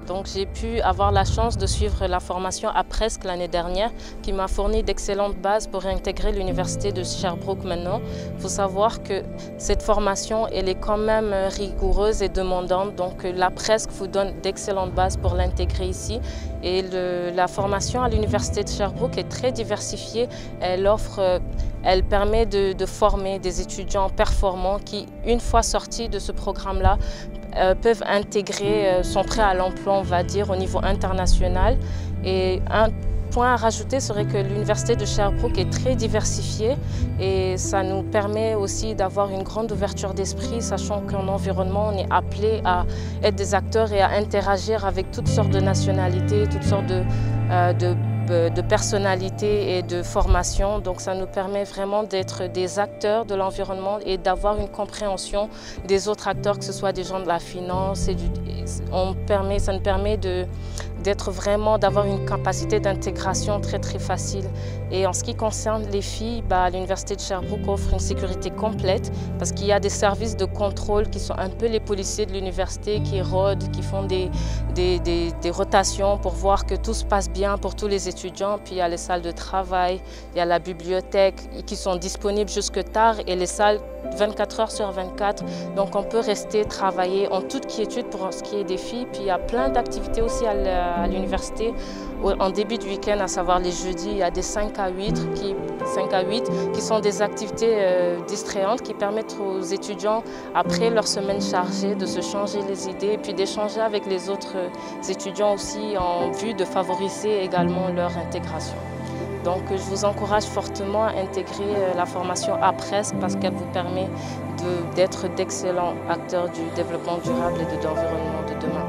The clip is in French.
Donc j'ai pu avoir la chance de suivre la formation à Presque l'année dernière qui m'a fourni d'excellentes bases pour intégrer l'université de Sherbrooke maintenant. Il faut savoir que cette formation elle est quand même rigoureuse et demandante, donc la Presque vous donne d'excellentes bases pour l'intégrer ici. Et la formation à l'université de Sherbrooke est très diversifiée. Elle permet de former des étudiants performants qui, une fois sortis de ce programme-là, peuvent intégrer, sont prêts à l'emploi, on va dire, au niveau international. Et un point à rajouter serait que l'université de Sherbrooke est très diversifiée et ça nous permet aussi d'avoir une grande ouverture d'esprit, sachant qu'en environnement, on est appelé à être des acteurs et à interagir avec toutes sortes de nationalités, toutes sortes de personnalités et de formations. Donc ça nous permet vraiment d'être des acteurs de l'environnement et d'avoir une compréhension des autres acteurs, que ce soit des gens de la finance. Ça nous permet d'avoir une capacité d'intégration très facile. Et en ce qui concerne les filles, l'université de Sherbrooke offre une sécurité complète parce qu'il y a des services de contrôle qui sont un peu les policiers de l'université qui rôdent, qui font des rotations pour voir que tout se passe bien pour tous les étudiants. Puis il y a les salles de travail, il y a la bibliothèque qui sont disponibles jusque tard et les salles 24 heures sur 24. Donc on peut rester travailler en toute quiétude pour ce qui est des filles. Puis il y a plein d'activités aussi à l'université en début de week-end, à savoir les jeudis. Il y a des 5 à 8 qui sont des activités distraiantes qui permettent aux étudiants, après leur semaine chargée, de se changer les idées et puis d'échanger avec les autres étudiants aussi en vue de favoriser également leur intégration. Donc je vous encourage fortement à intégrer la formation à Presque parce qu'elle vous permet d'être d'excellents acteurs du développement durable et de l'environnement de demain.